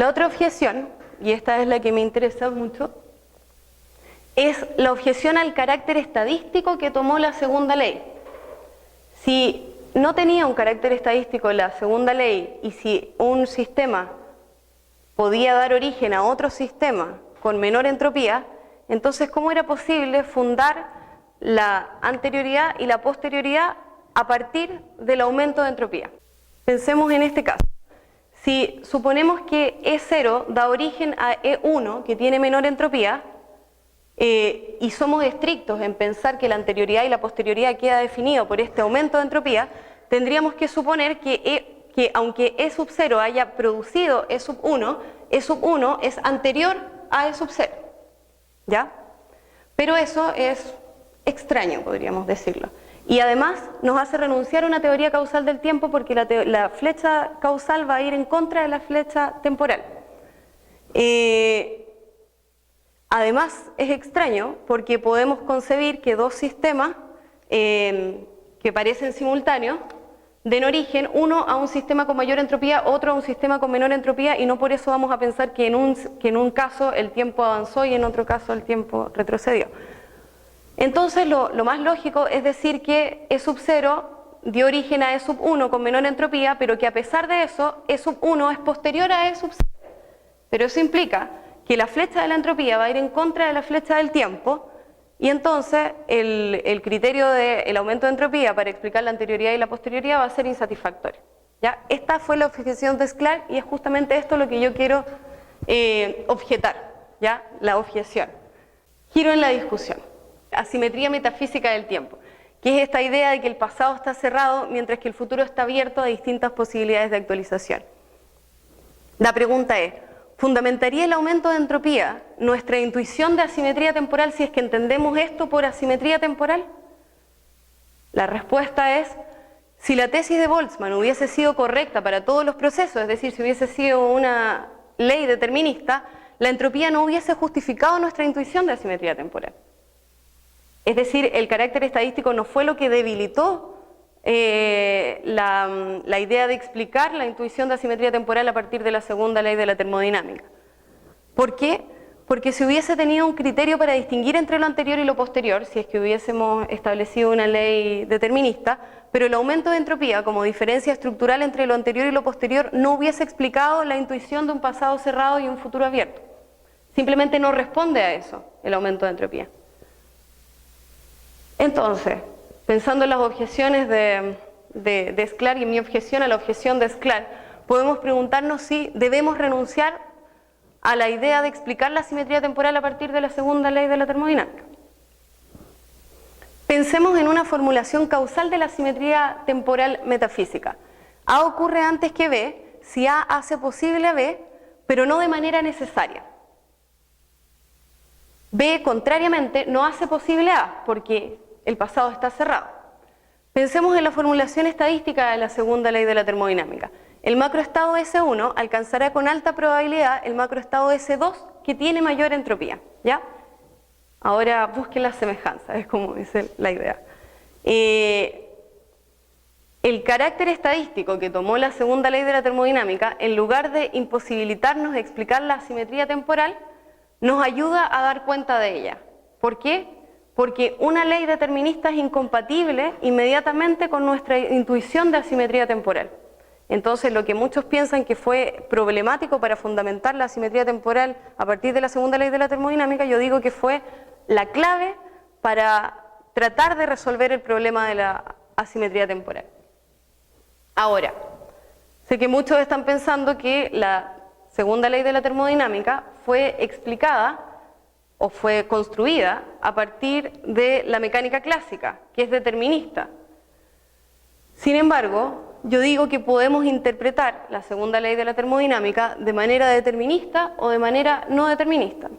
La otra objeción, y esta es la que me interesa mucho, es la objeción al carácter estadístico que tomó la segunda ley. Si no tenía un carácter estadístico la segunda ley y si un sistema podía dar origen a otro sistema con menor entropía, entonces ¿cómo era posible fundar la anterioridad y la posterioridad a partir del aumento de entropía? Pensemos en este caso. Si suponemos que E0 da origen a E1, que tiene menor entropía, y somos estrictos en pensar que la anterioridad y la posterioridad queda definido por este aumento de entropía, tendríamos que suponer que aunque E sub 0 haya producido E sub 1 es anterior a E sub 0, ¿ya? Pero eso es extraño, podríamos decirlo. Y además nos hace renunciar a una teoría causal del tiempo porque la flecha causal va a ir en contra de la flecha temporal. Además es extraño porque podemos concebir que dos sistemas que parecen simultáneos den origen, uno a un sistema con mayor entropía, otro a un sistema con menor entropía, y no por eso vamos a pensar que en un caso el tiempo avanzó y en otro caso el tiempo retrocedió. Entonces lo más lógico es decir que E sub 0 dio origen a E sub 1 con menor entropía, pero que a pesar de eso E sub 1 es posterior a E sub 0. Pero eso implica que la flecha de la entropía va a ir en contra de la flecha del tiempo, y entonces el criterio del aumento de entropía para explicar la anterioridad y la posterioridad va a ser insatisfactorio, ¿ya? Esta fue la objeción de Sklar y es justamente esto lo que yo quiero objetar, ¿ya? La objeción. Giro en la discusión. Asimetría metafísica del tiempo, que es esta idea de que el pasado está cerrado mientras que el futuro está abierto a distintas posibilidades de actualización. La pregunta es, ¿fundamentaría el aumento de entropía nuestra intuición de asimetría temporal si es que entendemos esto por asimetría temporal? La respuesta es, si la tesis de Boltzmann hubiese sido correcta para todos los procesos, es decir, si hubiese sido una ley determinista, la entropía no hubiese justificado nuestra intuición de asimetría temporal. Es decir, el carácter estadístico no fue lo que debilitó la idea de explicar la intuición de asimetría temporal a partir de la segunda ley de la termodinámica. ¿Por qué? Porque si hubiese tenido un criterio para distinguir entre lo anterior y lo posterior, si es que hubiésemos establecido una ley determinista, pero el aumento de entropía como diferencia estructural entre lo anterior y lo posterior no hubiese explicado la intuición de un pasado cerrado y un futuro abierto. Simplemente no responde a eso el aumento de entropía. Entonces, pensando en las objeciones de Sklar y en mi objeción a la objeción de Sklar, podemos preguntarnos si debemos renunciar a la idea de explicar la asimetría temporal a partir de la segunda ley de la termodinámica. Pensemos en una formulación causal de la asimetría temporal metafísica. A ocurre antes que B, si A hace posible a B, pero no de manera necesaria. B, contrariamente, no hace posible A, porque el pasado está cerrado. Pensemos en la formulación estadística de la segunda ley de la termodinámica. El macroestado S1 alcanzará con alta probabilidad el macroestado S2 que tiene mayor entropía, ¿ya? Ahora busquen las semejanzas, es como dice la idea. El carácter estadístico que tomó la segunda ley de la termodinámica, en lugar de imposibilitarnos explicar la asimetría temporal, nos ayuda a dar cuenta de ella. ¿Por qué? Porque una ley determinista es incompatible inmediatamente con nuestra intuición de asimetría temporal. Entonces, lo que muchos piensan que fue problemático para fundamentar la asimetría temporal a partir de la segunda ley de la termodinámica, yo digo que fue la clave para tratar de resolver el problema de la asimetría temporal. Ahora, sé que muchos están pensando que la segunda ley de la termodinámica fue explicada o fue construida a partir de la mecánica clásica, que es determinista. Sin embargo, yo digo que podemos interpretar la segunda ley de la termodinámica de manera determinista o de manera no determinista.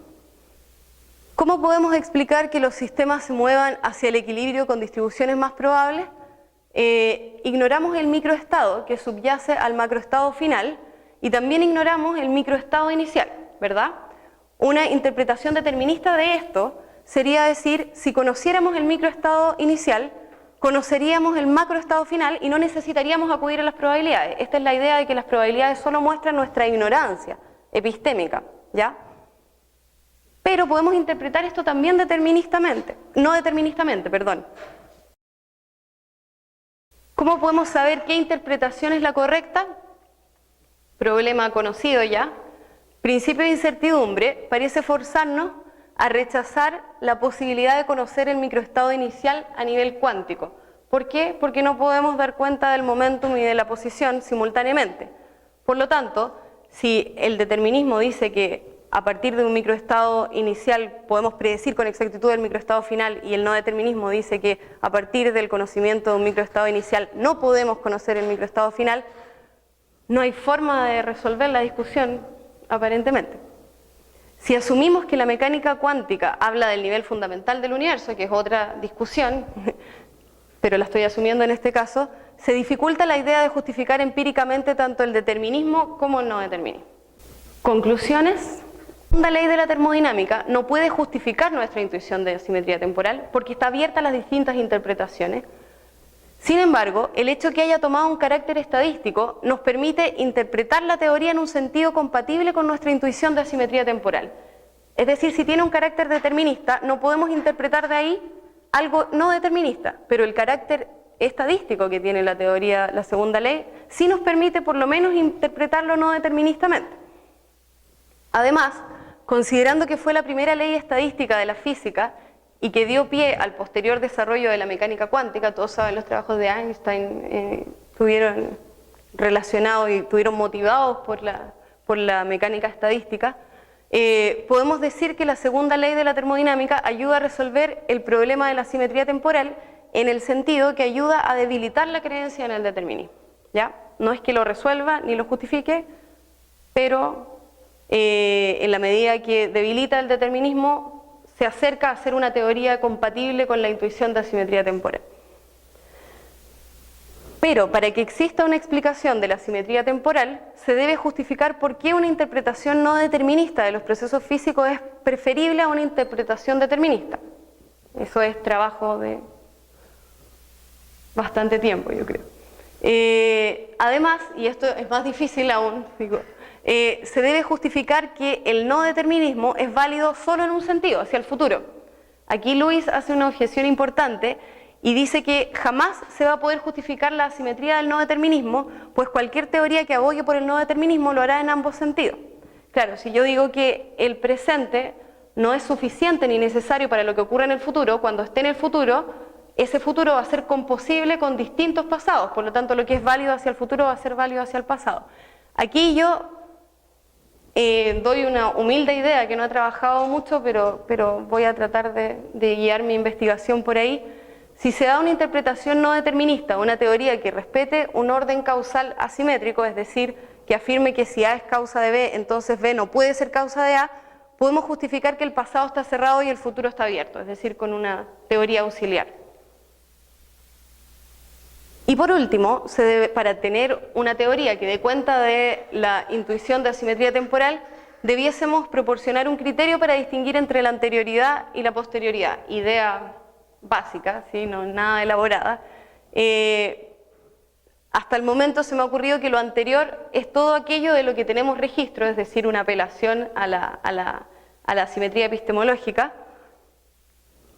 ¿Cómo podemos explicar que los sistemas se muevan hacia el equilibrio con distribuciones más probables? Ignoramos el microestado que subyace al macroestado final y también ignoramos el microestado inicial, ¿verdad? Una interpretación determinista de esto sería decir, si conociéramos el microestado inicial, conoceríamos el macroestado final y no necesitaríamos acudir a las probabilidades. Esta es la idea de que las probabilidades solo muestran nuestra ignorancia epistémica, ¿ya? Pero podemos interpretar esto también no deterministamente, perdón. ¿Cómo podemos saber qué interpretación es la correcta? Problema conocido ya. Principio de incertidumbre parece forzarnos a rechazar la posibilidad de conocer el microestado inicial a nivel cuántico. ¿Por qué? Porque no podemos dar cuenta del momentum y de la posición simultáneamente. Por lo tanto, si el determinismo dice que a partir de un microestado inicial podemos predecir con exactitud el microestado final, y el no determinismo dice que a partir del conocimiento de un microestado inicial no podemos conocer el microestado final, no hay forma de resolver la discusión aparentemente. Si asumimos que la mecánica cuántica habla del nivel fundamental del universo, que es otra discusión, pero la estoy asumiendo en este caso, se dificulta la idea de justificar empíricamente tanto el determinismo como el no determinismo. Conclusiones. La ley de la termodinámica no puede justificar nuestra intuición de simetría temporal porque está abierta a las distintas interpretaciones. Sin embargo, el hecho que haya tomado un carácter estadístico nos permite interpretar la teoría en un sentido compatible con nuestra intuición de asimetría temporal. Es decir, si tiene un carácter determinista, no podemos interpretar de ahí algo no determinista, pero el carácter estadístico que tiene la teoría, la segunda ley, sí nos permite por lo menos interpretarlo no deterministamente. Además, considerando que fue la primera ley estadística de la física y que dio pie al posterior desarrollo de la mecánica cuántica, todos saben los trabajos de Einstein estuvieron relacionados y estuvieron motivados por la mecánica estadística, podemos decir que la segunda ley de la termodinámica ayuda a resolver el problema de la simetría temporal en el sentido que ayuda a debilitar la creencia en el determinismo, ¿ya? No es que lo resuelva ni lo justifique, pero en la medida que debilita el determinismo, se acerca a ser una teoría compatible con la intuición de asimetría temporal. Pero para que exista una explicación de la asimetría temporal, se debe justificar por qué una interpretación no determinista de los procesos físicos es preferible a una interpretación determinista. Eso es trabajo de bastante tiempo, yo creo. Además, y esto es más difícil aún, se debe justificar que el no determinismo es válido solo en un sentido, hacia el futuro. Aquí Lewis hace una objeción importante y dice que jamás se va a poder justificar la asimetría del no determinismo, pues cualquier teoría que abogue por el no determinismo lo hará en ambos sentidos. Claro, si yo digo que el presente no es suficiente ni necesario para lo que ocurra en el futuro, cuando esté en el futuro, ese futuro va a ser composible con distintos pasados, por lo tanto lo que es válido hacia el futuro va a ser válido hacia el pasado. Aquí yo doy una humilde idea que no he trabajado mucho, pero voy a tratar de guiar mi investigación por ahí. Si se da una interpretación no determinista, una teoría que respete un orden causal asimétrico, es decir, que afirme que si A es causa de B, entonces B no puede ser causa de A, podemos justificar que el pasado está cerrado y el futuro está abierto, es decir, con una teoría auxiliar. Y por último, para tener una teoría que dé cuenta de la intuición de asimetría temporal, debiésemos proporcionar un criterio para distinguir entre la anterioridad y la posterioridad. Idea básica, ¿sí? No, nada elaborada. Hasta el momento se me ha ocurrido que lo anterior es todo aquello de lo que tenemos registro, es decir, una apelación a la asimetría epistemológica,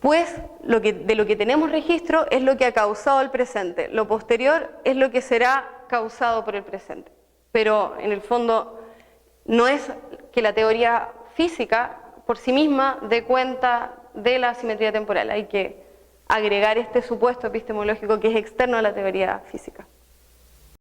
pues de lo que tenemos registro es lo que ha causado el presente, lo posterior es lo que será causado por el presente. Pero en el fondo no es que la teoría física por sí misma dé cuenta de la asimetría temporal, hay que agregar este supuesto epistemológico que es externo a la teoría física.